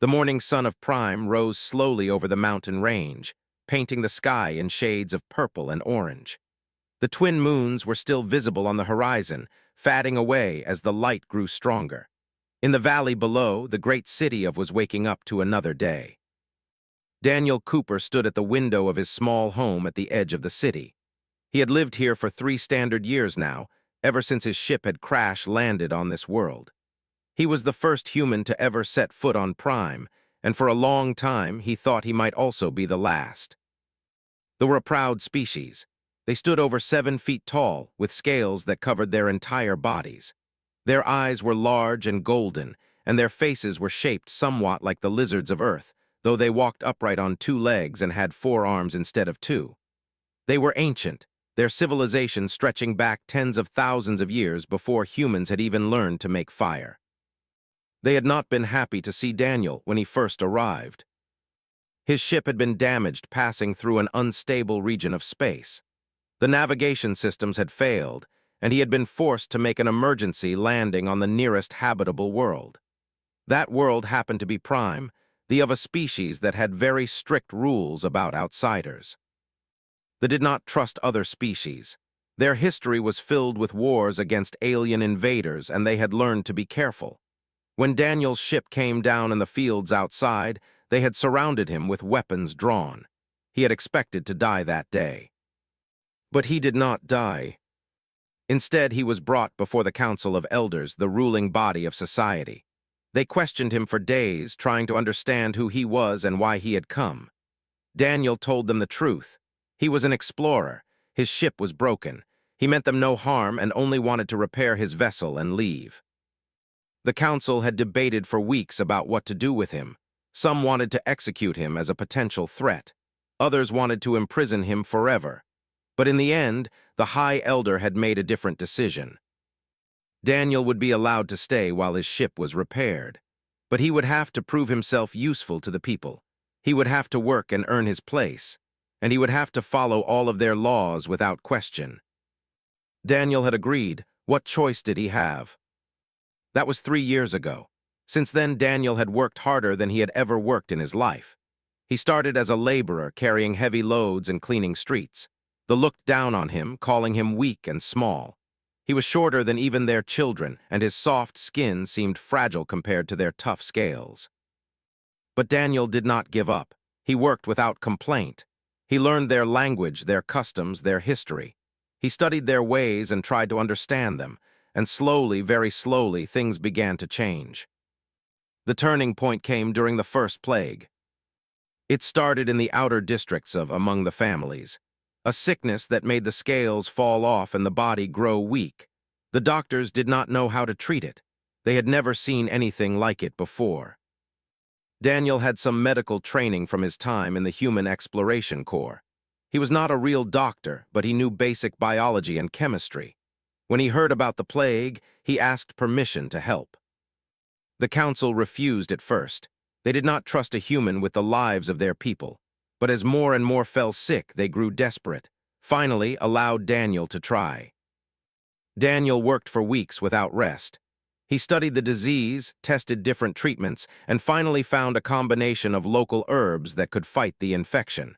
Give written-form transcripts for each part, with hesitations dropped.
The morning sun of Prime rose slowly over the mountain range, painting the sky in shades of purple and orange. The twin moons were still visible on the horizon, fading away as the light grew stronger. In the valley below, the great city was waking up to another day. Daniel Cooper stood at the window of his small home at the edge of the city. He had lived here for 3 standard years now, ever since his ship had crash-landed on this world. He was the first human to ever set foot on Prime, and for a long time he thought he might also be the last. They were a proud species. They stood over 7 feet tall, with scales that covered their entire bodies. Their eyes were large and golden, and their faces were shaped somewhat like the lizards of Earth, though they walked upright on 2 legs and had 4 arms instead of 2. They were ancient, their civilization stretching back tens of thousands of years before humans had even learned to make fire. They had not been happy to see Daniel when he first arrived. His ship had been damaged passing through an unstable region of space. The navigation systems had failed, and he had been forced to make an emergency landing on the nearest habitable world. That world happened to be Prime, the of a species that had very strict rules about outsiders. They did not trust other species. Their history was filled with wars against alien invaders, and they had learned to be careful. When Daniel's ship came down in the fields outside, they had surrounded him with weapons drawn. He had expected to die that day. But he did not die. Instead, he was brought before the Council of Elders, the ruling body of society. They questioned him for days, trying to understand who he was and why he had come. Daniel told them the truth. He was an explorer. His ship was broken. He meant them no harm and only wanted to repair his vessel and leave. The council had debated for weeks about what to do with him. Some wanted to execute him as a potential threat. Others wanted to imprison him forever. But in the end, the High Elder had made a different decision. Daniel would be allowed to stay while his ship was repaired. But he would have to prove himself useful to the people. He would have to work and earn his place. And he would have to follow all of their laws without question. Daniel had agreed. What choice did he have? That was 3 years ago. Since then, Daniel had worked harder than he had ever worked in his life. He started as a laborer, carrying heavy loads and cleaning streets. They looked down on him, calling him weak and small. He was shorter than even their children, and his soft skin seemed fragile compared to their tough scales. But Daniel did not give up. He worked without complaint. He learned their language, their customs, their history. He studied their ways and tried to understand them. And slowly, very slowly, things began to change. The turning point came during the first plague. It started in the outer districts of among the families. A sickness that made the scales fall off and the body grow weak. The doctors did not know how to treat it. They had never seen anything like it before. Daniel had some medical training from his time in the Human Exploration Corps. He was not a real doctor, but he knew basic biology and chemistry. When he heard about the plague, he asked permission to help. The council refused at first. They did not trust a human with the lives of their people. But as more and more fell sick, they grew desperate, finally allowed Daniel to try. Daniel worked for weeks without rest. He studied the disease, tested different treatments, and finally found a combination of local herbs that could fight the infection.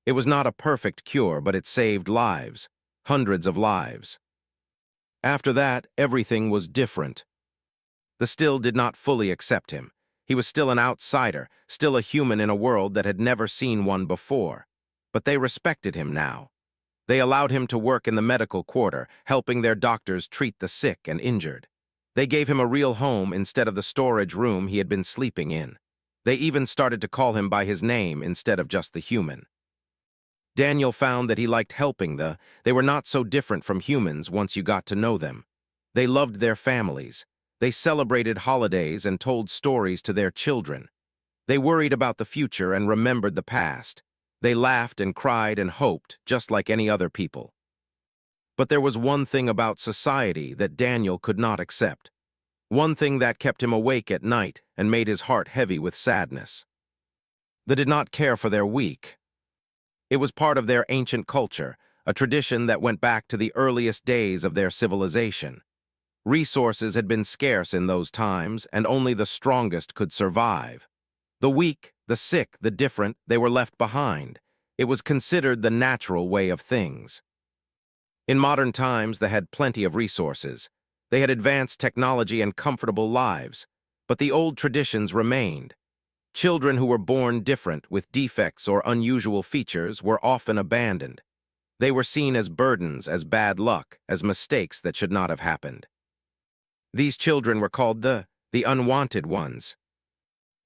It was not a perfect cure, but it saved lives, hundreds of lives. After that, everything was different. They still did not fully accept him. He was still an outsider, still a human in a world that had never seen one before. But they respected him now. They allowed him to work in the medical quarter, helping their doctors treat the sick and injured. They gave him a real home instead of the storage room he had been sleeping in. They even started to call him by his name instead of just the human. Daniel found that he liked helping they were not so different from humans once you got to know them. They loved their families. They celebrated holidays and told stories to their children. They worried about the future and remembered the past. They laughed and cried and hoped, just like any other people. But there was one thing about society that Daniel could not accept. One thing that kept him awake at night and made his heart heavy with sadness. They did not care for their weak. It was part of their ancient culture, a tradition that went back to the earliest days of their civilization. Resources had been scarce in those times, and only the strongest could survive. The weak, the sick, the different, they were left behind. It was considered the natural way of things. In modern times, they had plenty of resources. They had advanced technology and comfortable lives, but the old traditions remained. Children who were born different, with defects or unusual features, were often abandoned. They were seen as burdens, as bad luck, as mistakes that should not have happened. These children were called the unwanted ones.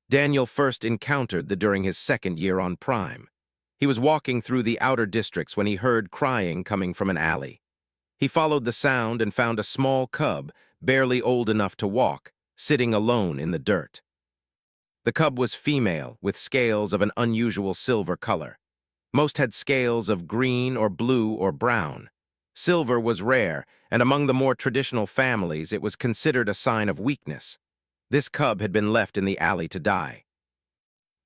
Daniel first encountered them during his second year on Prime. He was walking through the outer districts when he heard crying coming from an alley. He followed the sound and found a small cub, barely old enough to walk, sitting alone in the dirt. The cub was female, with scales of an unusual silver color. Most had scales of green or blue or brown. Silver was rare, and among the more traditional families it was considered a sign of weakness. This cub had been left in the alley to die.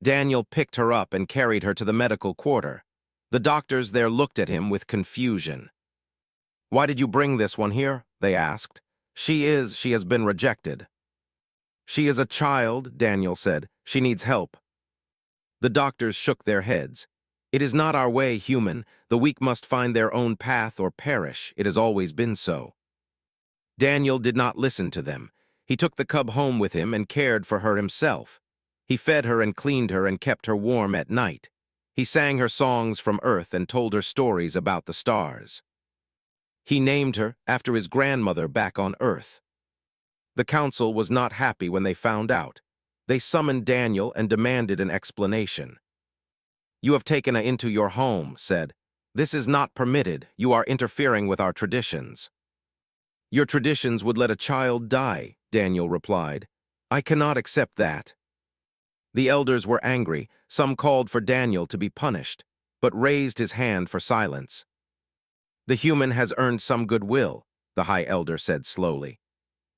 Daniel picked her up and carried her to the medical quarter. The doctors there looked at him with confusion. "Why did you bring this one here?" they asked. She has been rejected." "She is a child," Daniel said. "She needs help." The doctors shook their heads. "It is not our way, human. The weak must find their own path or perish. It has always been so." Daniel did not listen to them. He took the cub home with him and cared for her himself. He fed her and cleaned her and kept her warm at night. He sang her songs from Earth and told her stories about the stars. He named her after his grandmother back on Earth. The council was not happy when they found out. They summoned Daniel and demanded an explanation. "You have taken her into your home," said. "This is not permitted. You are interfering with our traditions." "Your traditions would let a child die," Daniel replied. "I cannot accept that." The elders were angry. Some called for Daniel to be punished, but raised his hand for silence. "The human has earned some goodwill," the High Elder said slowly.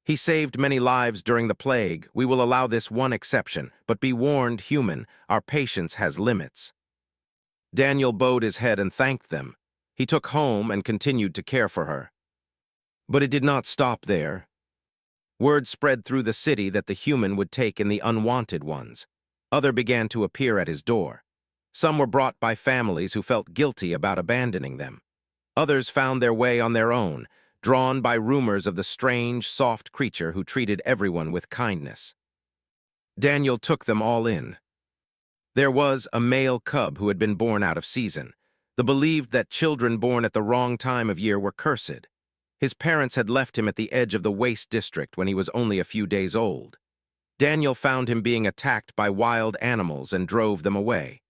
"He saved many lives during the plague. We will allow this one exception, but be warned, human, our patience has limits." Daniel bowed his head and thanked them. He took home and continued to care for her. But it did not stop there. Word spread through the city that the human would take in the unwanted ones. Others began to appear at his door. Some were brought by families who felt guilty about abandoning them. Others found their way on their own, drawn by rumors of the strange, soft creature who treated everyone with kindness. Daniel took them all in. There was a male cub who had been born out of season. They believed that children born at the wrong time of year were cursed. His parents had left him at the edge of the waste district when he was only a few days old. Daniel found him being attacked by wild animals and drove them away.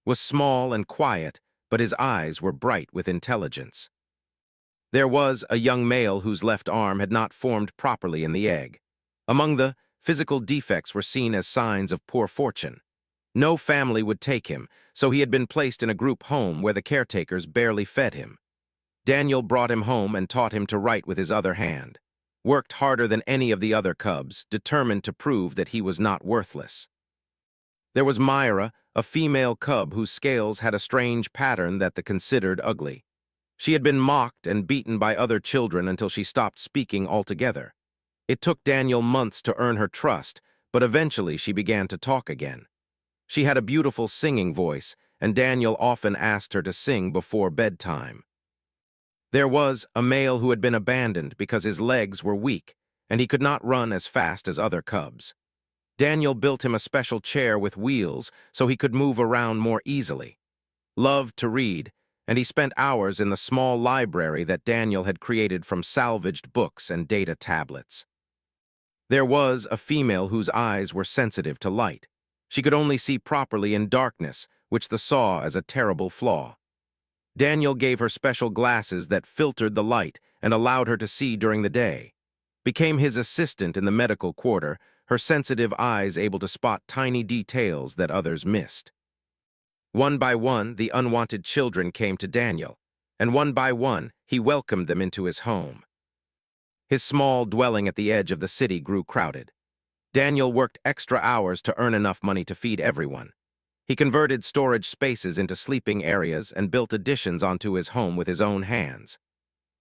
Was small and quiet, but his eyes were bright with intelligence. There was a young male whose left arm had not formed properly in the egg. Among the physical defects were seen as signs of poor fortune. No family would take him, so he had been placed in a group home where the caretakers barely fed him. Daniel brought him home and taught him to write with his other hand. Worked harder than any of the other cubs, determined to prove that he was not worthless. There was Myra, a female cub whose scales had a strange pattern that they considered ugly. She had been mocked and beaten by other children until she stopped speaking altogether. It took Daniel months to earn her trust, but eventually she began to talk again. She had a beautiful singing voice, and Daniel often asked her to sing before bedtime. There was a male who had been abandoned because his legs were weak, and he could not run as fast as other cubs. Daniel built him a special chair with wheels so he could move around more easily. Loved to read, and he spent hours in the small library that Daniel had created from salvaged books and data tablets. There was a female whose eyes were sensitive to light. She could only see properly in darkness, which they saw as a terrible flaw. Daniel gave her special glasses that filtered the light and allowed her to see during the day. Became his assistant in the medical quarter, her sensitive eyes able to spot tiny details that others missed. One by one, the unwanted children came to Daniel, and one by one, he welcomed them into his home. His small dwelling at the edge of the city grew crowded. Daniel worked extra hours to earn enough money to feed everyone. He converted storage spaces into sleeping areas and built additions onto his home with his own hands.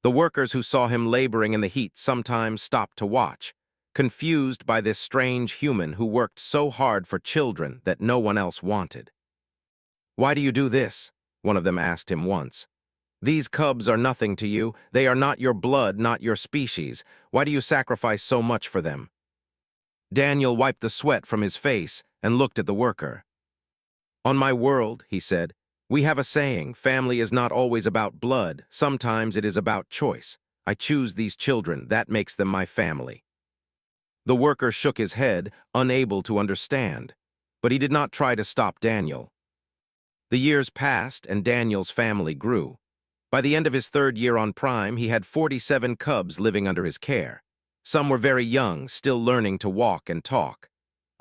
The workers who saw him laboring in the heat sometimes stopped to watch, confused by this strange human who worked so hard for children that no one else wanted. "Why do you do this?" one of them asked him once. "These cubs are nothing to you. They are not your blood, not your species. Why do you sacrifice so much for them?" Daniel wiped the sweat from his face and looked at the worker. "On my world," he said, "we have a saying, family is not always about blood. Sometimes it is about choice. I choose these children. That makes them my family." The worker shook his head, unable to understand. But he did not try to stop Daniel. The years passed, and Daniel's family grew. By the end of his third year on Prime, he had 47 cubs living under his care. Some were very young, still learning to walk and talk.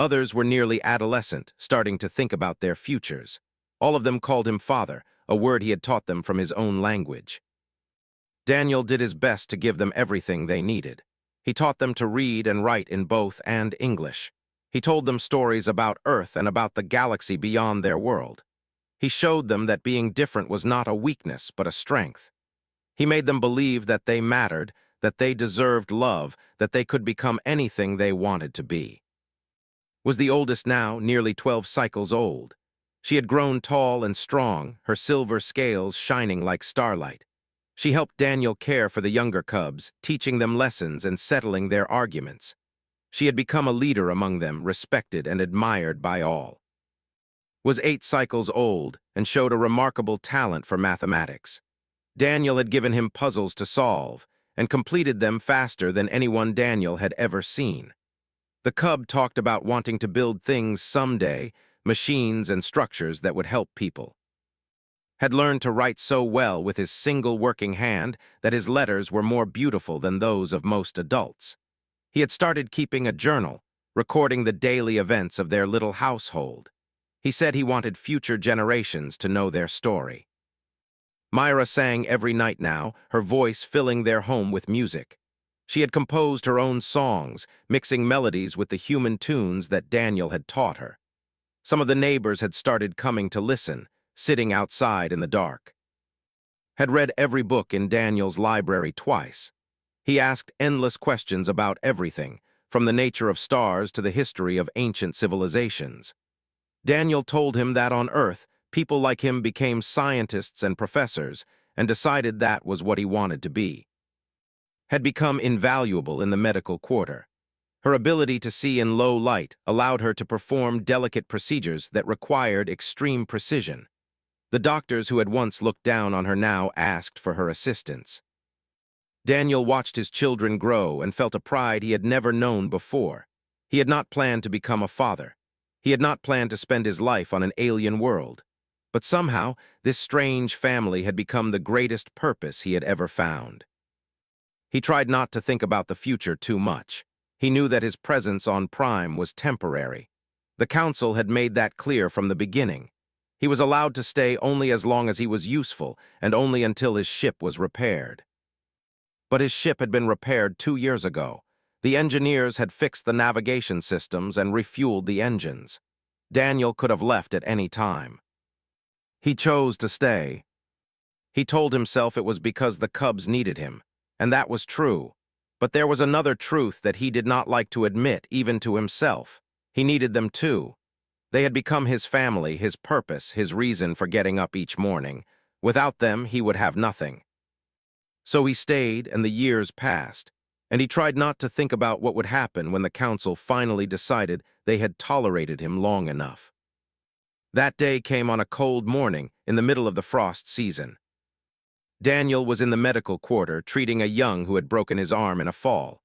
Others were nearly adolescent, starting to think about their futures. All of them called him father, a word he had taught them from his own language. Daniel did his best to give them everything they needed. He taught them to read and write in both and English. He told them stories about Earth and about the galaxy beyond their world. He showed them that being different was not a weakness, but a strength. He made them believe that they mattered, that they deserved love, that they could become anything they wanted to be. Was the oldest now nearly 12 cycles old. She had grown tall and strong, her silver scales shining like starlight. She helped Daniel care for the younger cubs, teaching them lessons and settling their arguments. She had become a leader among them, respected and admired by all. Was 8 cycles old and showed a remarkable talent for mathematics. Daniel had given him puzzles to solve and completed them faster than anyone Daniel had ever seen. The cub talked about wanting to build things someday, machines and structures that would help people. Had learned to write so well with his single working hand that his letters were more beautiful than those of most adults. He had started keeping a journal, recording the daily events of their little household. He said he wanted future generations to know their story. Myra sang every night now, her voice filling their home with music. She had composed her own songs, mixing melodies with the human tunes that Daniel had taught her. Some of the neighbors had started coming to listen, sitting outside in the dark. Had read every book in Daniel's library twice. He asked endless questions about everything, from the nature of stars to the history of ancient civilizations. Daniel told him that on Earth, people like him became scientists and professors, and decided that was what he wanted to be. Had become invaluable in the medical quarter. Her ability to see in low light allowed her to perform delicate procedures that required extreme precision. The doctors who had once looked down on her now asked for her assistance. Daniel watched his children grow and felt a pride he had never known before. He had not planned to become a father. He had not planned to spend his life on an alien world. But somehow, this strange family had become the greatest purpose he had ever found. He tried not to think about the future too much. He knew that his presence on Prime was temporary. The Council had made that clear from the beginning. He was allowed to stay only as long as he was useful, and only until his ship was repaired. But his ship had been repaired 2 years ago. The engineers had fixed the navigation systems and refueled the engines. Daniel could have left at any time. He chose to stay. He told himself it was because the cubs needed him, and that was true. But there was another truth that he did not like to admit, even to himself. He needed them too. They had become his family, his purpose, his reason for getting up each morning. Without them, he would have nothing. So he stayed, and the years passed, and he tried not to think about what would happen when the Council finally decided they had tolerated him long enough. That day came on a cold morning in the middle of the frost season. Daniel was in the medical quarter treating a young who had broken his arm in a fall.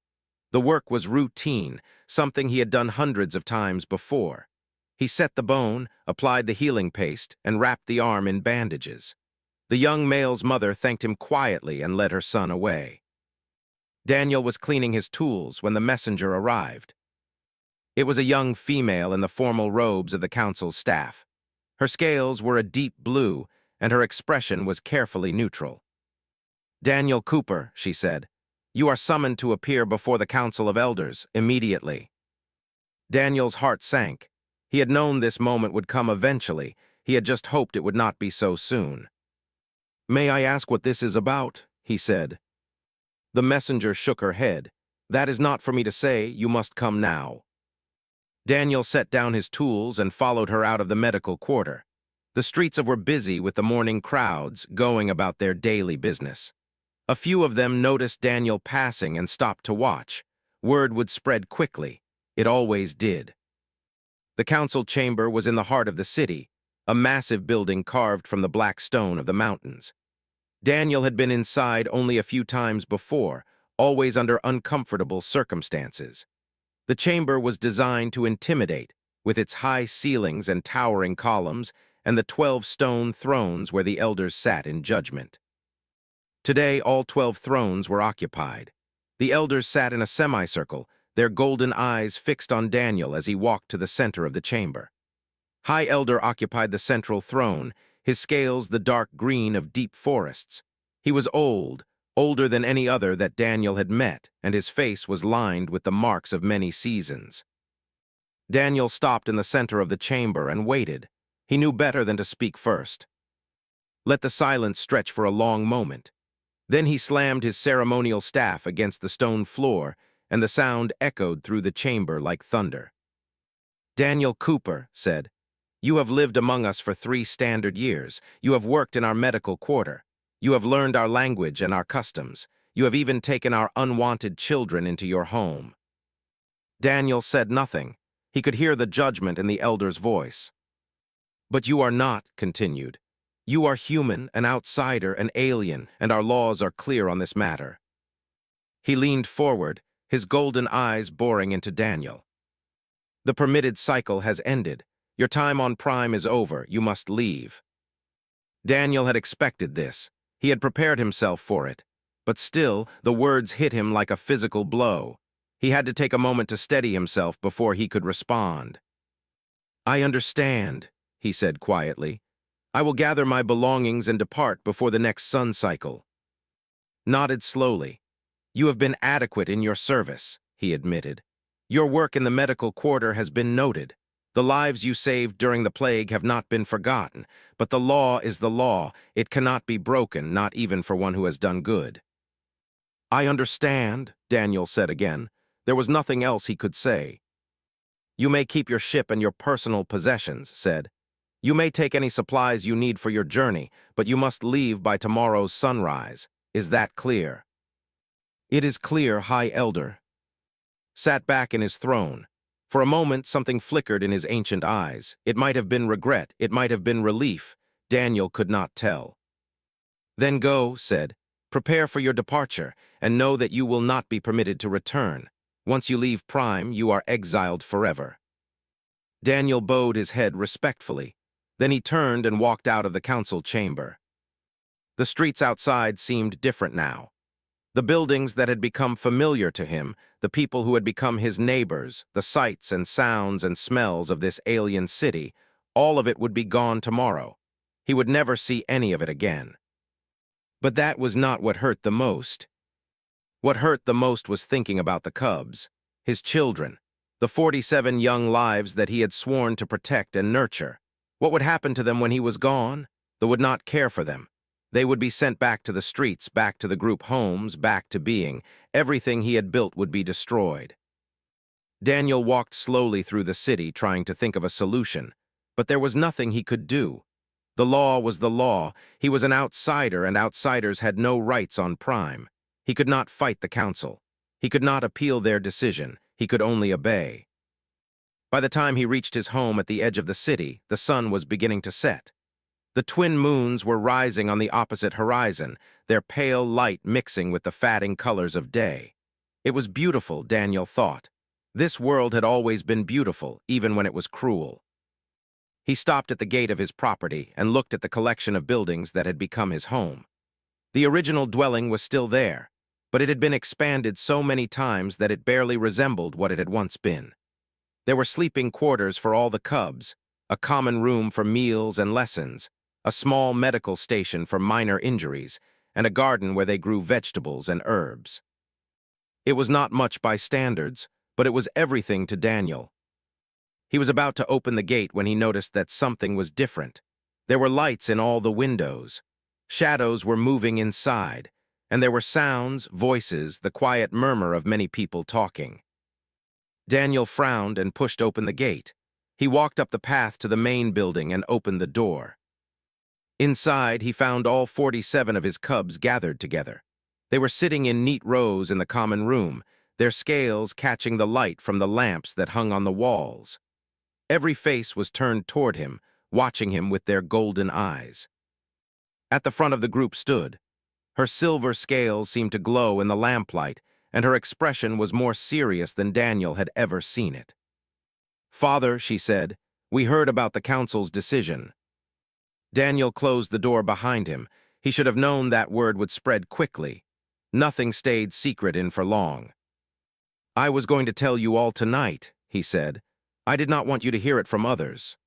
The work was routine, something he had done hundreds of times before. He set the bone, applied the healing paste, and wrapped the arm in bandages. The young male's mother thanked him quietly and led her son away. Daniel was cleaning his tools when the messenger arrived. It was a young female in the formal robes of the Council's staff. Her scales were a deep blue, and her expression was carefully neutral. "Daniel Cooper," she said, "you are summoned to appear before the Council of Elders immediately." Daniel's heart sank. He had known this moment would come eventually. He had just hoped it would not be so soon. "May I ask what this is about?" he said. The messenger shook her head. "That is not for me to say, you must come now." Daniel set down his tools and followed her out of the medical quarter. The streets were busy with the morning crowds going about their daily business. A few of them noticed Daniel passing and stopped to watch. Word would spread quickly. It always did. The council chamber was in the heart of the city, a massive building carved from the black stone of the mountains. Daniel had been inside only a few times before, always under uncomfortable circumstances. The chamber was designed to intimidate, with its high ceilings and towering columns, and the 12 stone thrones where the elders sat in judgment. Today, all 12 thrones were occupied. The elders sat in a semicircle, their golden eyes fixed on Daniel as he walked to the center of the chamber. High Elder occupied the central throne, his scales the dark green of deep forests. He was old, older than any other that Daniel had met, and his face was lined with the marks of many seasons. Daniel stopped in the center of the chamber and waited. He knew better than to speak first. Let the silence stretch for a long moment. Then he slammed his ceremonial staff against the stone floor, and the sound echoed through the chamber like thunder. "Daniel Cooper," said, "you have lived among us for 3 standard years. You have worked in our medical quarter. You have learned our language and our customs. You have even taken our unwanted children into your home." Daniel said nothing. He could hear the judgment in the elder's voice. "But you are not," continued. "You are human, an outsider, an alien, and our laws are clear on this matter." He leaned forward, his golden eyes boring into Daniel. "The permitted cycle has ended. Your time on Prime is over. You must leave." Daniel had expected this. He had prepared himself for it. But still, the words hit him like a physical blow. He had to take a moment to steady himself before he could respond. "I understand," he said quietly. "I will gather my belongings and depart before the next sun cycle." Nodded slowly. "You have been adequate in your service," he admitted. "Your work in the medical quarter has been noted. The lives you saved during the plague have not been forgotten, but the law is the law. It cannot be broken, not even for one who has done good." "I understand," Daniel said again. There was nothing else he could say. "You may keep your ship and your personal possessions," said. "You may take any supplies you need for your journey, but you must leave by tomorrow's sunrise. Is that clear?" "It is clear, High Elder." Sat back in his throne. For a moment, something flickered in his ancient eyes. It might have been regret, it might have been relief. Daniel could not tell. "Then go," said. "Prepare for your departure, and know that you will not be permitted to return. Once you leave Prime, you are exiled forever." Daniel bowed his head respectfully. Then he turned and walked out of the council chamber. The streets outside seemed different now. The buildings that had become familiar to him, the people who had become his neighbors, the sights and sounds and smells of this alien city, all of it would be gone tomorrow. He would never see any of it again. But that was not what hurt the most. What hurt the most was thinking about the cubs, his children, the 47 young lives that he had sworn to protect and nurture. What would happen to them when he was gone? They would not care for them. They would be sent back to the streets, back to the group homes, back to being. Everything he had built would be destroyed. Daniel walked slowly through the city, trying to think of a solution, but there was nothing he could do. The law was the law. He was an outsider, and outsiders had no rights on Prime. He could not fight the council. He could not appeal their decision. He could only obey. By the time he reached his home at the edge of the city, the sun was beginning to set. The twin moons were rising on the opposite horizon, their pale light mixing with the fading colors of day. It was beautiful, Daniel thought. This world had always been beautiful, even when it was cruel. He stopped at the gate of his property and looked at the collection of buildings that had become his home. The original dwelling was still there, but it had been expanded so many times that it barely resembled what it had once been. There were sleeping quarters for all the cubs, a common room for meals and lessons, a small medical station for minor injuries, and a garden where they grew vegetables and herbs. It was not much by standards, but it was everything to Daniel. He was about to open the gate when he noticed that something was different. There were lights in all the windows. Shadows were moving inside, and there were sounds, voices, the quiet murmur of many people talking. Daniel frowned and pushed open the gate. He walked up the path to the main building and opened the door. Inside, he found all 47 of his cubs gathered together. They were sitting in neat rows in the common room, their scales catching the light from the lamps that hung on the walls. Every face was turned toward him, watching him with their golden eyes. At the front of the group stood. Her silver scales seemed to glow in the lamplight, and her expression was more serious than Daniel had ever seen it. "Father," she said, "we heard about the council's decision." Daniel closed the door behind him. He should have known that word would spread quickly. Nothing stayed secret in for long. "I was going to tell you all tonight," he said. "I did not want you to hear it from others."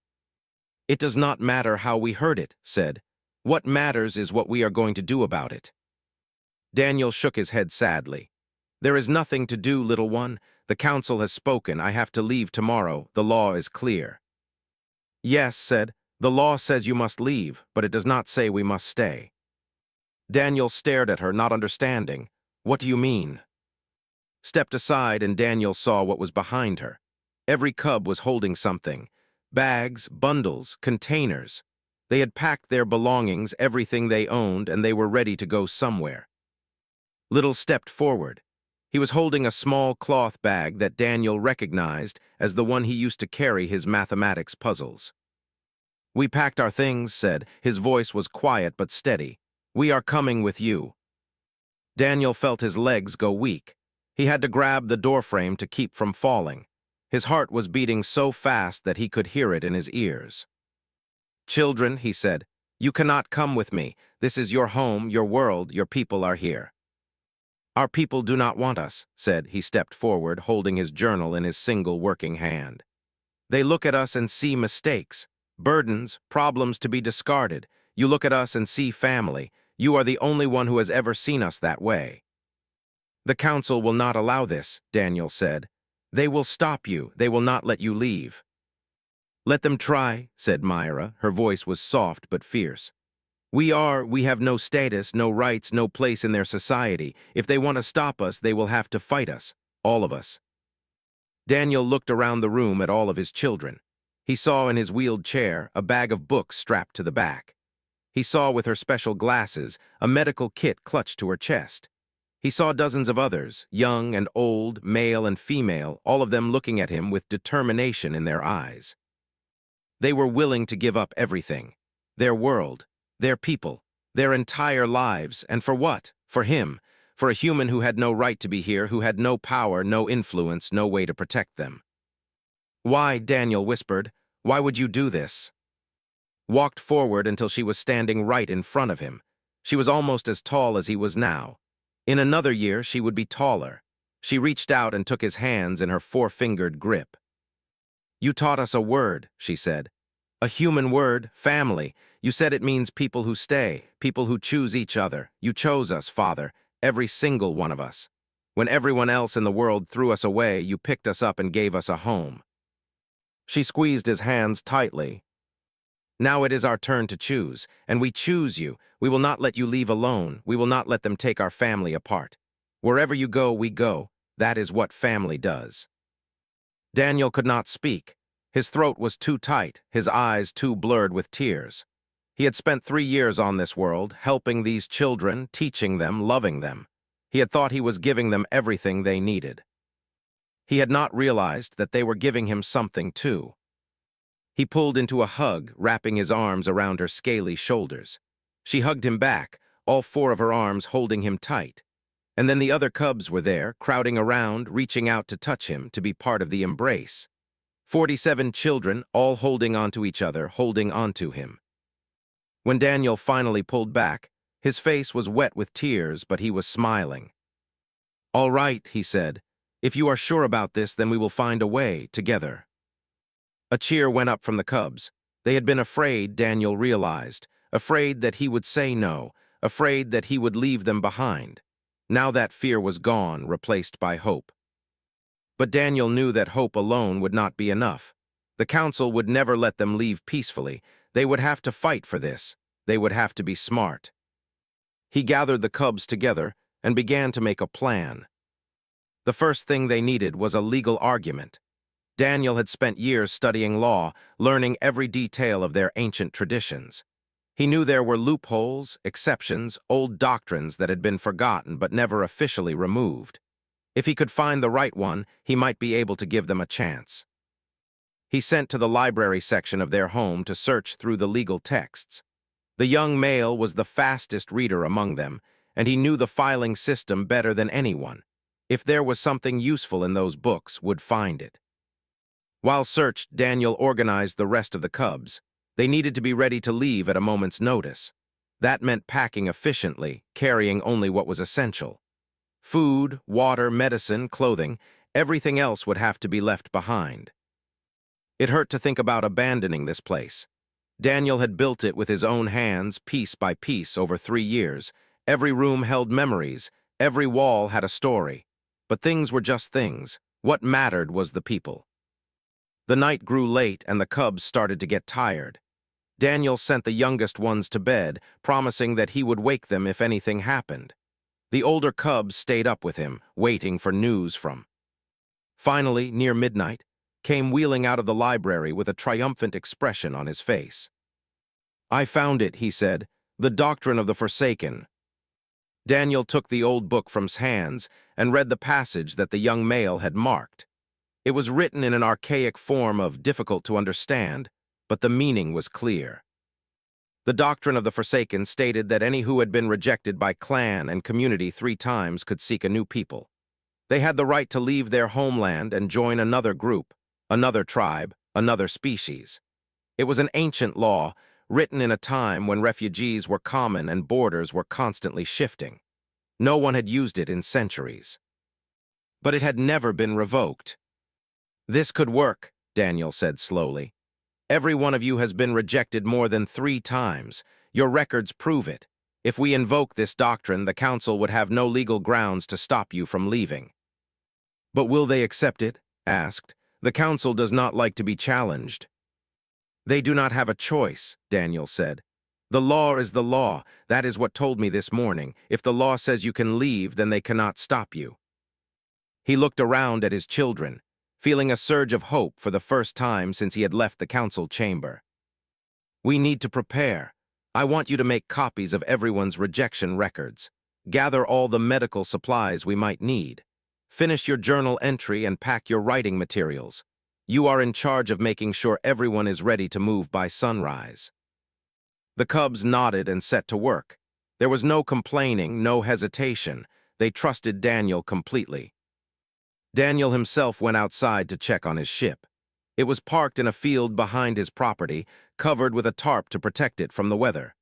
"It does not matter how we heard it," said. "What matters is what we are going to do about it." Daniel shook his head sadly. "There is nothing to do, little one. The council has spoken. I have to leave tomorrow. The law is clear." "Yes," said. "The law says you must leave, but it does not say we must stay." Daniel stared at her, not understanding. "What do you mean?" Stepped aside, and Daniel saw what was behind her. Every cub was holding something. Bags, bundles, containers. They had packed their belongings, everything they owned, and they were ready to go somewhere. Little stepped forward. He was holding a small cloth bag that Daniel recognized as the one he used to carry his mathematics puzzles. "We packed our things," said. His voice was quiet but steady. "We are coming with you." Daniel felt his legs go weak. He had to grab the doorframe to keep from falling. His heart was beating so fast that he could hear it in his ears. "Children," he said, "you cannot come with me. This is your home, your world, your people are here." "Our people do not want us," said. He stepped forward, holding his journal in his single working hand. "They look at us and see mistakes, burdens, problems to be discarded. You look at us and see family. You are the only one who has ever seen us that way." "The council will not allow this," Daniel said. "They will stop you. They will not let you leave." "Let them try," said Myra. Her voice was soft but fierce. We have no status, no rights, no place in their society. If they want to stop us, they will have to fight us, all of us." Daniel looked around the room at all of his children. He saw in his wheeled chair a bag of books strapped to the back. He saw with her special glasses a medical kit clutched to her chest. He saw dozens of others, young and old, male and female, all of them looking at him with determination in their eyes. They were willing to give up everything. Their world, their people, their entire lives, and for what? For him, for a human who had no right to be here, who had no power, no influence, no way to protect them. "Why?" Daniel whispered. "Why would you do this?" Walked forward until she was standing right in front of him. She was almost as tall as he was now. In another year, she would be taller. She reached out and took his hands in her four-fingered grip. "You taught us a word," she said. "A human word, family. You said it means people who stay, people who choose each other. You chose us, Father, every single one of us. When everyone else in the world threw us away, you picked us up and gave us a home." She squeezed his hands tightly. "Now it is our turn to choose, and we choose you. We will not let you leave alone. We will not let them take our family apart. Wherever you go, we go. That is what family does." Daniel could not speak. His throat was too tight, his eyes too blurred with tears. He had spent 3 years on this world, helping these children, teaching them, loving them. He had thought he was giving them everything they needed. He had not realized that they were giving him something too. He pulled into a hug, wrapping his arms around her scaly shoulders. She hugged him back, all 4 of her arms holding him tight. And then the other cubs were there, crowding around, reaching out to touch him, to be part of the embrace. 47 children, all holding onto each other, holding onto him. When Daniel finally pulled back, his face was wet with tears, but he was smiling. "All right," he said. "If you are sure about this, then we will find a way, together." A cheer went up from the cubs. They had been afraid, Daniel realized, afraid that he would say no, afraid that he would leave them behind. Now that fear was gone, replaced by hope. But Daniel knew that hope alone would not be enough. The council would never let them leave peacefully. They would have to fight for this. They would have to be smart. He gathered the cubs together and began to make a plan. The first thing they needed was a legal argument. Daniel had spent years studying law, learning every detail of their ancient traditions. He knew there were loopholes, exceptions, old doctrines that had been forgotten but never officially removed. If he could find the right one, he might be able to give them a chance. He sent to the library section of their home to search through the legal texts. The young male was the fastest reader among them, and he knew the filing system better than anyone. If there was something useful in those books, would find it. While searched, Daniel organized the rest of the cubs. They needed to be ready to leave at a moment's notice. That meant packing efficiently, carrying only what was essential. Food, water, medicine, clothing, everything else would have to be left behind. It hurt to think about abandoning this place. Daniel had built it with his own hands, piece by piece, over 3 years. Every room held memories, every wall had a story. But things were just things. What mattered was the people. The night grew late and the cubs started to get tired. Daniel sent the youngest ones to bed, promising that he would wake them if anything happened. The older cubs stayed up with him, waiting for news from. Finally, near midnight, came wheeling out of the library with a triumphant expression on his face. "I found it," he said, "the doctrine of the Forsaken." Daniel took the old book from his hands and read the passage that the young male had marked. It was written in an archaic form of difficult to understand, but the meaning was clear. The doctrine of the Forsaken stated that any who had been rejected by clan and community 3 times could seek a new people. They had the right to leave their homeland and join another group, another tribe, another species. It was an ancient law, written in a time when refugees were common and borders were constantly shifting. No one had used it in centuries. But it had never been revoked. "This could work," Daniel said slowly. "Every one of you has been rejected more than 3 times. Your records prove it. If we invoke this doctrine, the council would have no legal grounds to stop you from leaving." "But will they accept it?" asked. "The council does not like to be challenged." "They do not have a choice," Daniel said. "The law is the law. That is what told me this morning. If the law says you can leave, then they cannot stop you." He looked around at his children, feeling a surge of hope for the first time since he had left the council chamber. "We need to prepare. I want you to make copies of everyone's rejection records. Gather all the medical supplies we might need. Finish your journal entry and pack your writing materials. You are in charge of making sure everyone is ready to move by sunrise." The cubs nodded and set to work. There was no complaining, no hesitation. They trusted Daniel completely. Daniel himself went outside to check on his ship. It was parked in a field behind his property, covered with a tarp to protect it from the weather.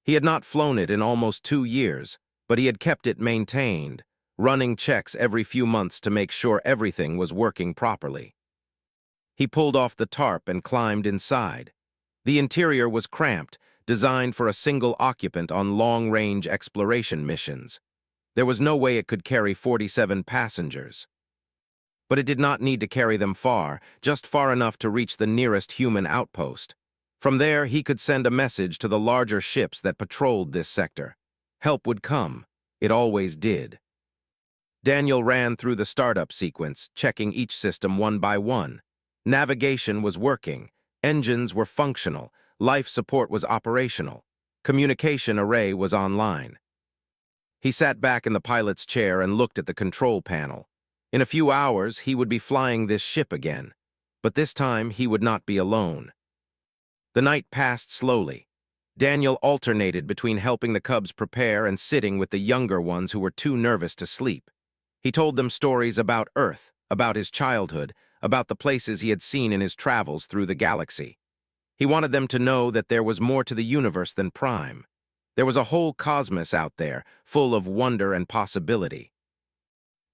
He had not flown it in almost 2 years, but he had kept it maintained, running checks every few months to make sure everything was working properly. He pulled off the tarp and climbed inside. The interior was cramped, designed for a single occupant on long-range exploration missions. There was no way it could carry 47 passengers. But it did not need to carry them far, just far enough to reach the nearest human outpost. From there, he could send a message to the larger ships that patrolled this sector. Help would come. It always did. Daniel ran through the startup sequence, checking each system one by one. Navigation was working. Engines were functional. Life support was operational. Communication array was online. He sat back in the pilot's chair and looked at the control panel. In a few hours, he would be flying this ship again. But this time, he would not be alone. The night passed slowly. Daniel alternated between helping the cubs prepare and sitting with the younger ones who were too nervous to sleep. He told them stories about Earth, about his childhood, about the places he had seen in his travels through the galaxy. He wanted them to know that there was more to the universe than Prime. There was a whole cosmos out there, full of wonder and possibility.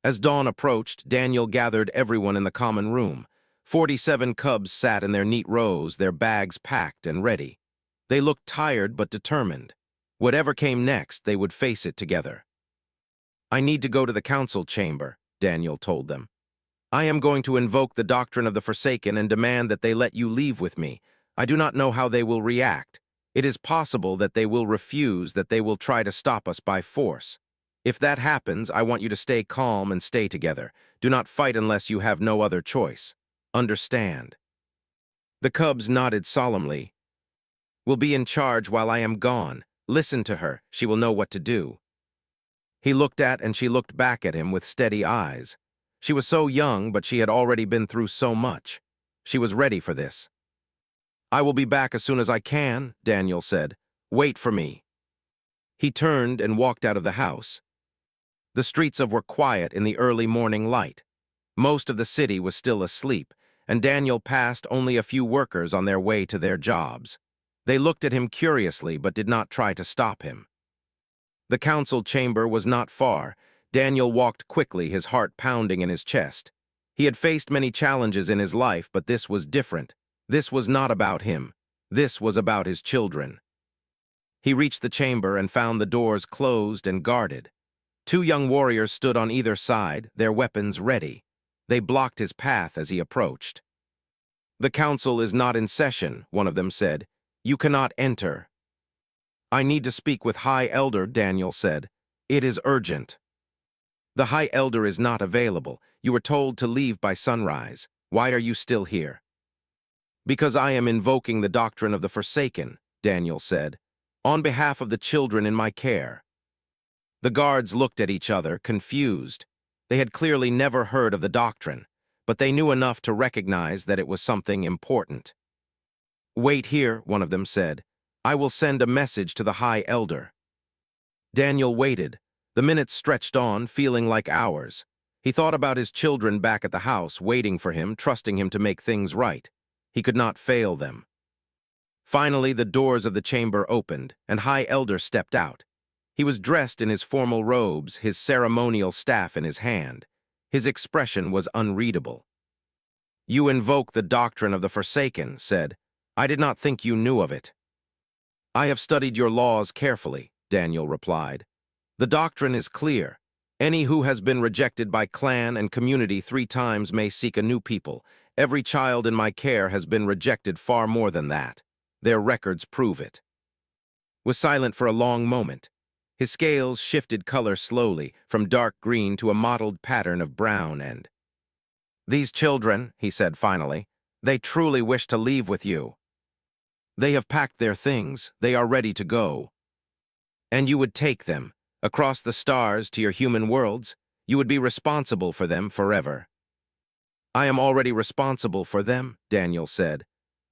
As dawn approached, Daniel gathered everyone in the common room. 47 cubs sat in their neat rows, their bags packed and ready. They looked tired but determined. Whatever came next, they would face it together. "I need to go to the council chamber," Daniel told them. "I am going to invoke the doctrine of the Forsaken and demand that they let you leave with me. I do not know how they will react. It is possible that they will refuse, that they will try to stop us by force. If that happens, I want you to stay calm and stay together. Do not fight unless you have no other choice. Understand?" The cubs nodded solemnly. "Will be in charge while I am gone. Listen to her. She will know what to do." He looked at and she looked back at him with steady eyes. She was so young, but she had already been through so much. She was ready for this. "I will be back as soon as I can," Daniel said. "Wait for me." He turned and walked out of the house. The streets were quiet in the early morning light. Most of the city was still asleep, and Daniel passed only a few workers on their way to their jobs. They looked at him curiously but did not try to stop him. The council chamber was not far. Daniel walked quickly, his heart pounding in his chest. He had faced many challenges in his life, but this was different. This was not about him. This was about his children. He reached the chamber and found the doors closed and guarded. Two young warriors stood on either side, their weapons ready. They blocked his path as he approached. "The council is not in session," one of them said. "You cannot enter." "I need to speak with High Elder," Daniel said. "It is urgent." "The High Elder is not available. You were told to leave by sunrise. Why are you still here?" "Because I am invoking the doctrine of the Forsaken," Daniel said, "on behalf of the children in my care." The guards looked at each other, confused. They had clearly never heard of the doctrine, but they knew enough to recognize that it was something important. "Wait here," one of them said. "I will send a message to the High Elder." Daniel waited. The minutes stretched on, feeling like hours. He thought about his children back at the house, waiting for him, trusting him to make things right. He could not fail them. Finally, the doors of the chamber opened, and High Elder stepped out. He was dressed in his formal robes, his ceremonial staff in his hand. His expression was unreadable. "You invoke the doctrine of the Forsaken," said. "I did not think you knew of it." "I have studied your laws carefully," Daniel replied. "The doctrine is clear. Any who has been rejected by clan and community 3 times may seek a new people. Every child in my care has been rejected far more than that. Their records prove it." Was silent for a long moment. His scales shifted color slowly, from dark green to a mottled pattern of brown and... "These children," he said finally, "they truly wish to leave with you. They have packed their things. They are ready to go. And you would take them, across the stars to your human worlds. You would be responsible for them forever." "I am already responsible for them," Daniel said.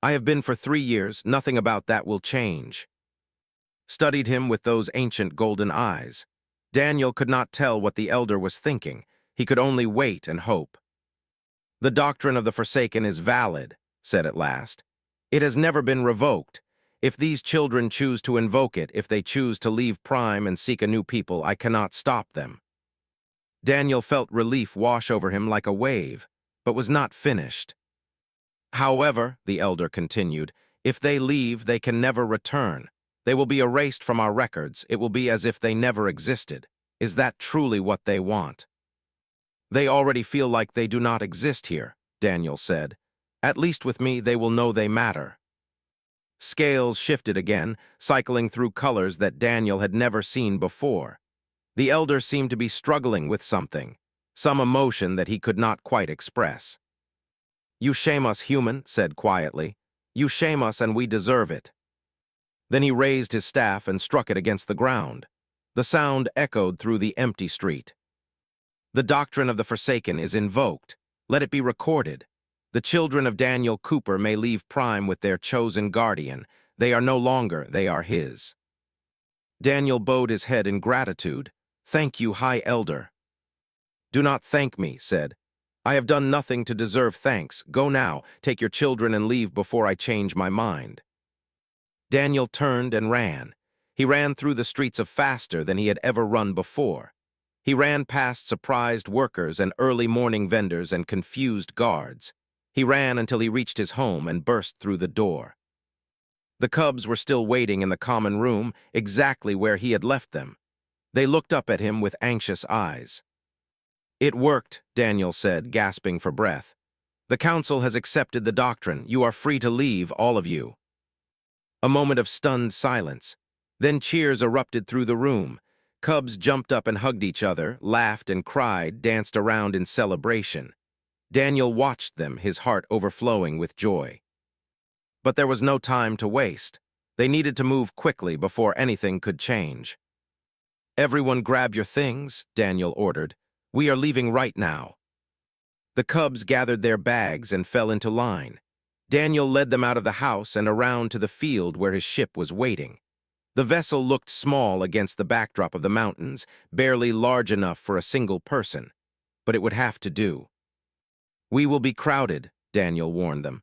"I have been for 3 years. Nothing about that will change." Studied him with those ancient golden eyes. Daniel could not tell what the elder was thinking. He could only wait and hope. "The doctrine of the Forsaken is valid," said at last. "It has never been revoked. If these children choose to invoke it, if they choose to leave Prime and seek a new people, I cannot stop them." Daniel felt relief wash over him like a wave, but was not finished. "However," the elder continued, "if they leave, they can never return. They will be erased from our records. It will be as if they never existed. Is that truly what they want?" "They already feel like they do not exist here," Daniel said. "At least with me, they will know they matter." Scales shifted again, cycling through colors that Daniel had never seen before. The elder seemed to be struggling with something, some emotion that he could not quite express. "You shame us, human," said quietly. "You shame us and we deserve it." Then he raised his staff and struck it against the ground. The sound echoed through the empty street. "The doctrine of the Forsaken is invoked. Let it be recorded. The children of Daniel Cooper may leave Prime with their chosen guardian. They are no longer, they are his." Daniel bowed his head in gratitude. "Thank you, High Elder." "Do not thank me," said. "I have done nothing to deserve thanks. Go now, take your children and leave before I change my mind." Daniel turned and ran. He ran through the streets faster than he had ever run before. He ran past surprised workers and early morning vendors and confused guards. He ran until he reached his home and burst through the door. The cubs were still waiting in the common room, exactly where he had left them. They looked up at him with anxious eyes. "It worked," Daniel said, gasping for breath. "The council has accepted the doctrine. You are free to leave, all of you." A moment of stunned silence. Then cheers erupted through the room. Cubs jumped up and hugged each other, laughed and cried, danced around in celebration. Daniel watched them, his heart overflowing with joy. But there was no time to waste. They needed to move quickly before anything could change. "Everyone grab your things," Daniel ordered. "We are leaving right now." The cubs gathered their bags and fell into line. Daniel led them out of the house and around to the field where his ship was waiting. The vessel looked small against the backdrop of the mountains, barely large enough for a single person, but it would have to do. "We will be crowded," Daniel warned them.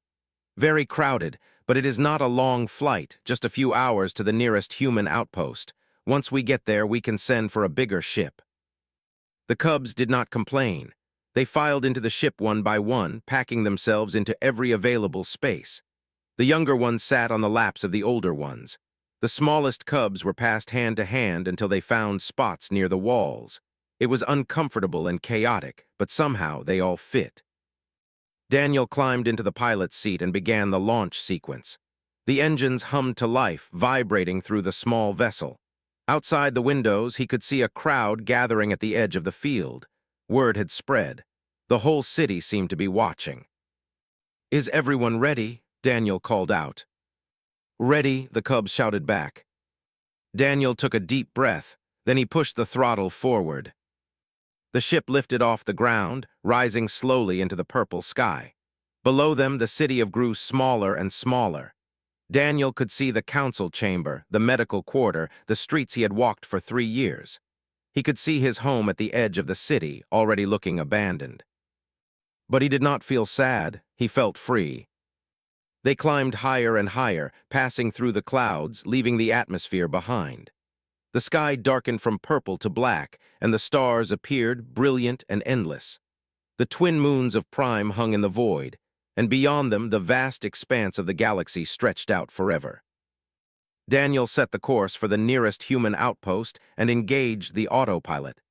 "Very crowded, but it is not a long flight, just a few hours to the nearest human outpost. Once we get there, we can send for a bigger ship." The cubs did not complain. They filed into the ship one by one, packing themselves into every available space. The younger ones sat on the laps of the older ones. The smallest cubs were passed hand to hand until they found spots near the walls. It was uncomfortable and chaotic, but somehow they all fit. Daniel climbed into the pilot's seat and began the launch sequence. The engines hummed to life, vibrating through the small vessel. Outside the windows, he could see a crowd gathering at the edge of the field. Word had spread. The whole city seemed to be watching. "Is everyone ready?" Daniel called out. "Ready," the cubs shouted back. Daniel took a deep breath, then he pushed the throttle forward. The ship lifted off the ground, rising slowly into the purple sky. Below them, the city grew smaller and smaller. Daniel could see the council chamber, the medical quarter, the streets he had walked for 3 years. He could see his home at the edge of the city, already looking abandoned. But he did not feel sad, he felt free. They climbed higher and higher, passing through the clouds, leaving the atmosphere behind. The sky darkened from purple to black, and the stars appeared, brilliant and endless. The twin moons of Prime hung in the void, and beyond them the vast expanse of the galaxy stretched out forever. Daniel set the course for the nearest human outpost and engaged the autopilot.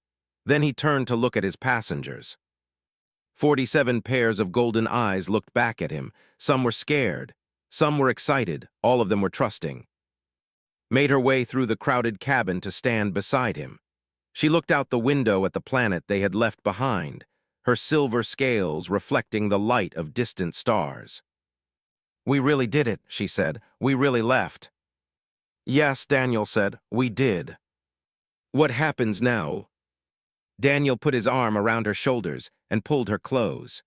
Then he turned to look at his passengers. 47 pairs of golden eyes looked back at him. Some were scared, some were excited, all of them were trusting. Made her way through the crowded cabin to stand beside him. She looked out the window at the planet they had left behind, her silver scales reflecting the light of distant stars. "We really did it," she said. "We really left." "Yes," Daniel said, "we did." "What happens now?" Daniel put his arm around her shoulders and pulled her close.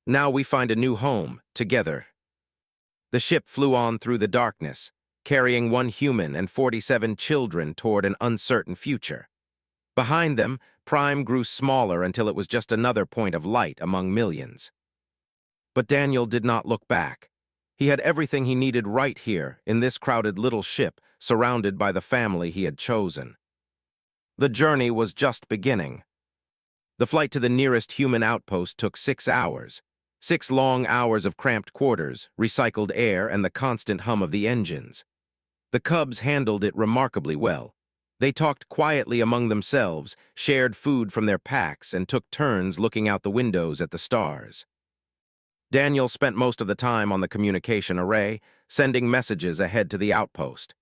"Now we find a new home, together." The ship flew on through the darkness, carrying 1 human and 47 children toward an uncertain future. Behind them, Prime grew smaller until it was just another point of light among millions. But Daniel did not look back. He had everything he needed right here, in this crowded little ship, surrounded by the family he had chosen. The journey was just beginning. The flight to the nearest human outpost took 6 hours. 6 long hours of cramped quarters, recycled air, and the constant hum of the engines. The cubs handled it remarkably well. They talked quietly among themselves, shared food from their packs, and took turns looking out the windows at the stars. Daniel spent most of the time on the communication array, sending messages ahead to the outpost.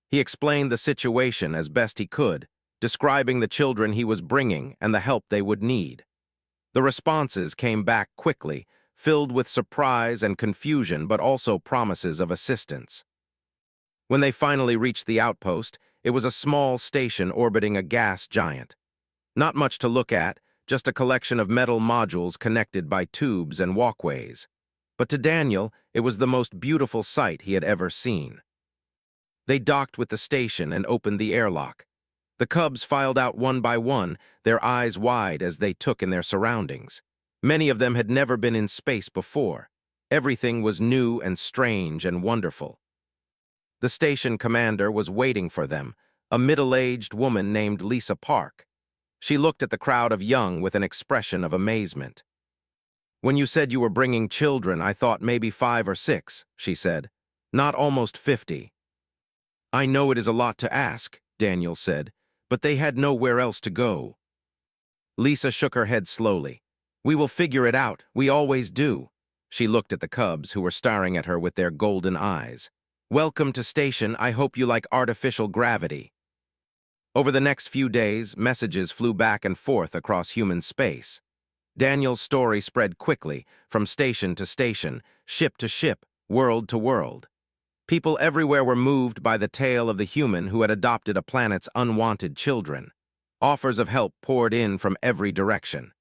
He explained the situation as best he could, describing the children he was bringing and the help they would need. The responses came back quickly, filled with surprise and confusion, but also promises of assistance. When they finally reached the outpost, it was a small station orbiting a gas giant. Not much to look at, just a collection of metal modules connected by tubes and walkways. But to Daniel, it was the most beautiful sight he had ever seen. They docked with the station and opened the airlock. The cubs filed out one by one, their eyes wide as they took in their surroundings. Many of them had never been in space before. Everything was new and strange and wonderful. The station commander was waiting for them, a middle-aged woman named Lisa Park. She looked at the crowd of young with an expression of amazement. "When you said you were bringing children, I thought maybe 5 or 6, she said. "Not almost 50. "I know it is a lot to ask," Daniel said, "but they had nowhere else to go." Lisa shook her head slowly. "We will figure it out, we always do." She looked at the cubs, who were staring at her with their golden eyes. Welcome to station, I hope you like artificial gravity. Over the next few days, messages flew back and forth across human space. Daniel's story spread quickly, from station to station, ship to ship, world to world. People everywhere were moved by the tale of the human who had adopted a planet's unwanted children. Offers of help poured in from every direction.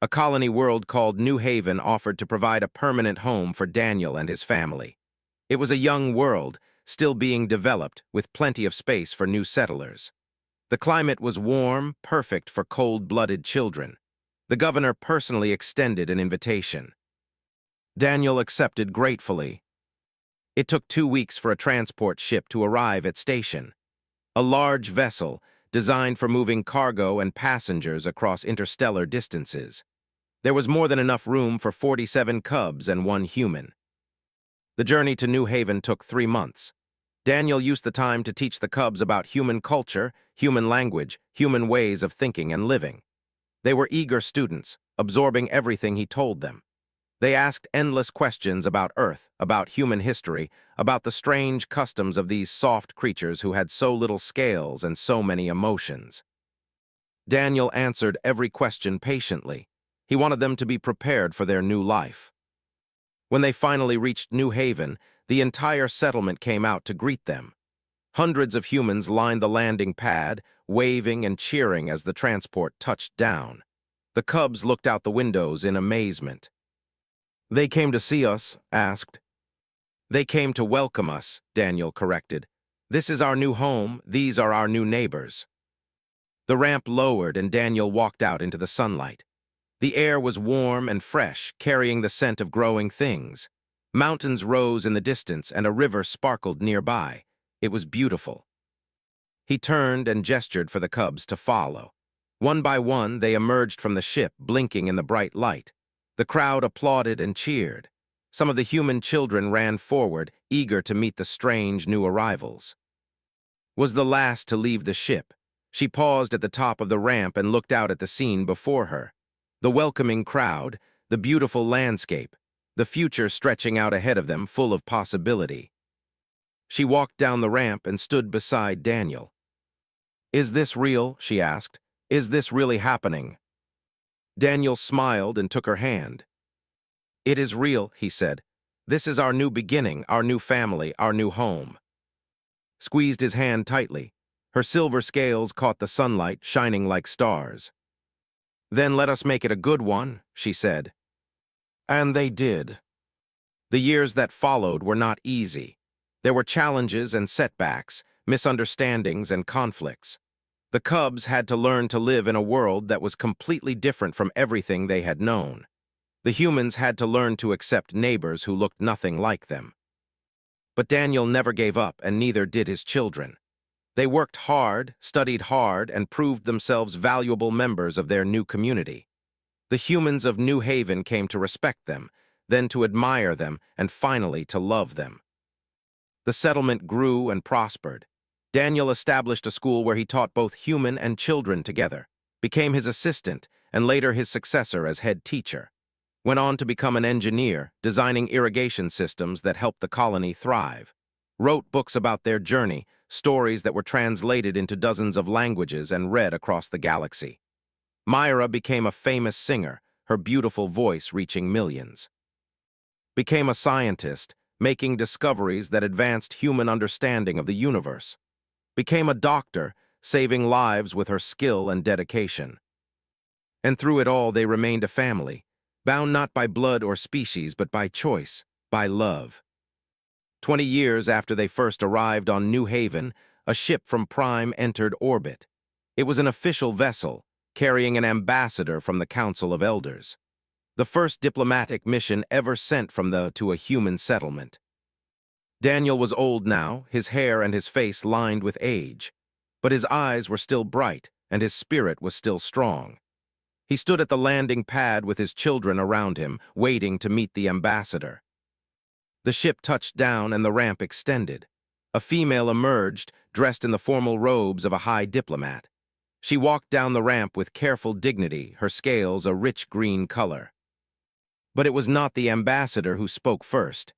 A colony world called New Haven offered to provide a permanent home for Daniel and his family. It was a young world, still being developed, with plenty of space for new settlers. The climate was warm, perfect for cold-blooded children. The governor personally extended an invitation. Daniel accepted gratefully. It took 2 weeks for a transport ship to arrive at station. A large vessel, designed for moving cargo and passengers across interstellar distances. There was more than enough room for 47 cubs and 1 human. The journey to New Haven took 3 months. Daniel used the time to teach the cubs about human culture, human language, human ways of thinking and living. They were eager students, absorbing everything he told them. They asked endless questions about Earth, about human history, about the strange customs of these soft creatures who had so little scales and so many emotions. Daniel answered every question patiently. He wanted them to be prepared for their new life. When they finally reached New Haven, the entire settlement came out to greet them. Hundreds of humans lined the landing pad, waving and cheering as the transport touched down. The cubs looked out the windows in amazement. "They came to see us?" asked. "They came to welcome us," Daniel corrected. "This is our new home, these are our new neighbors." The ramp lowered and Daniel walked out into the sunlight. The air was warm and fresh, carrying the scent of growing things. Mountains rose in the distance and a river sparkled nearby. It was beautiful. He turned and gestured for the cubs to follow. One by one, they emerged from the ship, blinking in the bright light. The crowd applauded and cheered. Some of the human children ran forward, eager to meet the strange new arrivals. Was the last to leave the ship. She paused at the top of the ramp and looked out at the scene before her. The welcoming crowd, the beautiful landscape, the future stretching out ahead of them, full of possibility. She walked down the ramp and stood beside Daniel. "Is this real?" she asked. "Is this really happening?" Daniel smiled and took her hand. "It is real," he said. "This is our new beginning, our new family, our new home." Squeezed his hand tightly. Her silver scales caught the sunlight, shining like stars. "Then let us make it a good one," she said. And they did. The years that followed were not easy. There were challenges and setbacks, misunderstandings and conflicts. The cubs had to learn to live in a world that was completely different from everything they had known. The humans had to learn to accept neighbors who looked nothing like them. But Daniel never gave up, and neither did his children. They worked hard, studied hard, and proved themselves valuable members of their new community. The humans of New Haven came to respect them, then to admire them, and finally to love them. The settlement grew and prospered. Daniel established a school where he taught both human and children together, became his assistant, and later his successor as head teacher. Went on to become an engineer, designing irrigation systems that helped the colony thrive. Wrote books about their journey, stories that were translated into dozens of languages and read across the galaxy. Myra became a famous singer, her beautiful voice reaching millions. Became a scientist, making discoveries that advanced human understanding of the universe. Became a doctor, saving lives with her skill and dedication. And through it all, they remained a family, bound not by blood or species, but by choice, by love. 20 years after they first arrived on New Haven, a ship from Prime entered orbit. It was an official vessel, carrying an ambassador from the Council of Elders. The first diplomatic mission ever sent from to a human settlement. Daniel was old now, his hair and his face lined with age. But his eyes were still bright, and his spirit was still strong. He stood at the landing pad with his children around him, waiting to meet the ambassador. The ship touched down and the ramp extended. A female emerged, dressed in the formal robes of a high diplomat. She walked down the ramp with careful dignity, her scales a rich green color. But it was not the ambassador who spoke first.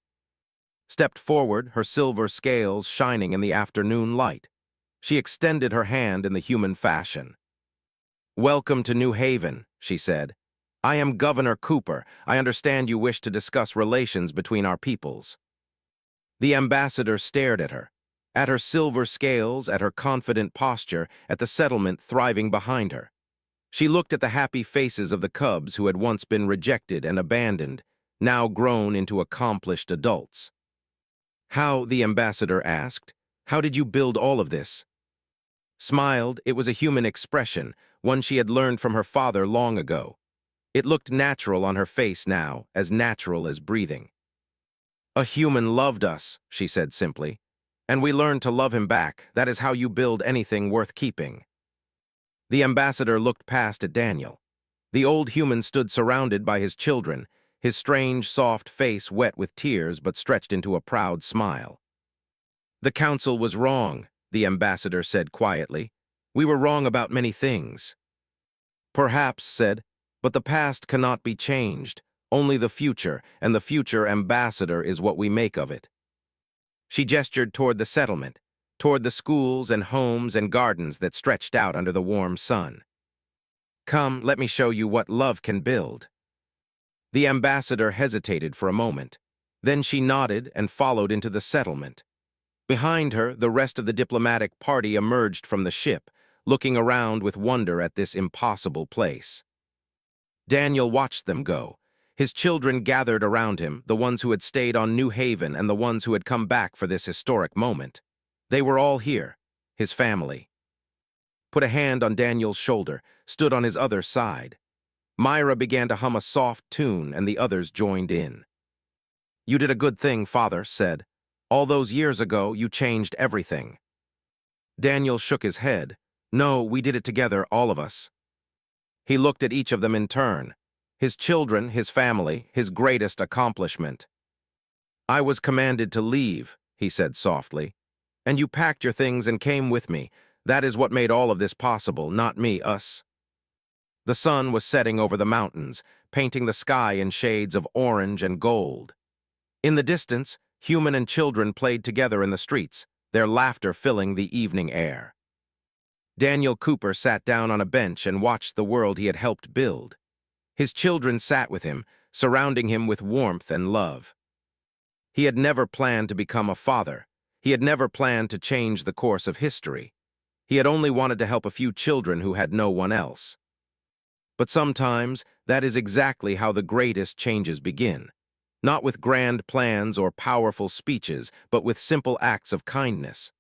stepped forward, her silver scales shining in the afternoon light. She extended her hand in the human fashion. "Welcome to New Haven," she said. "I am Governor Cooper. I understand you wish to discuss relations between our peoples." The ambassador stared at her silver scales, at her confident posture, at the settlement thriving behind her. She looked at the happy faces of the cubs who had once been rejected and abandoned, now grown into accomplished adults. "How," the ambassador asked, "how did you build all of this?" Smiled, it was a human expression, one she had learned from her father long ago. It looked natural on her face now, as natural as breathing. "A human loved us," she said simply, "and we learned to love him back. That is how you build anything worth keeping." The ambassador looked past at Daniel. The old human stood surrounded by his children, his strange, soft face wet with tears but stretched into a proud smile. "The council was wrong," the ambassador said quietly. "We were wrong about many things." "Perhaps," said, "but the past cannot be changed. Only the future, and the future, ambassador, is what we make of it." She gestured toward the settlement, toward the schools and homes and gardens that stretched out under the warm sun. "Come, let me show you what love can build." The ambassador hesitated for a moment. Then she nodded and followed into the settlement. Behind her, the rest of the diplomatic party emerged from the ship, looking around with wonder at this impossible place. Daniel watched them go. His children gathered around him, the ones who had stayed on New Haven and the ones who had come back for this historic moment. They were all here, his family. Put a hand on Daniel's shoulder, stood on his other side. Myra began to hum a soft tune, and the others joined in. "You did a good thing," Father said. "All those years ago, you changed everything." Daniel shook his head. "No, we did it together, all of us." He looked at each of them in turn. His children, his family, his greatest accomplishment. "I was commanded to leave," he said softly. "And you packed your things and came with me. That is what made all of this possible, not me, us." The sun was setting over the mountains, painting the sky in shades of orange and gold. In the distance, human and children played together in the streets, their laughter filling the evening air. Daniel Cooper sat down on a bench and watched the world he had helped build. His children sat with him, surrounding him with warmth and love. He had never planned to become a father. He had never planned to change the course of history. He had only wanted to help a few children who had no one else. But sometimes, that is exactly how the greatest changes begin. Not with grand plans or powerful speeches, but with simple acts of kindness.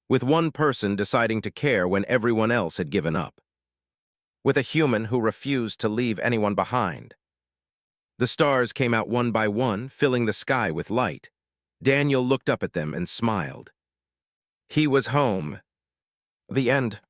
With one person deciding to care when everyone else had given up. With a human who refused to leave anyone behind. The stars came out one by one, filling the sky with light. Daniel looked up at them and smiled. He was home. The end.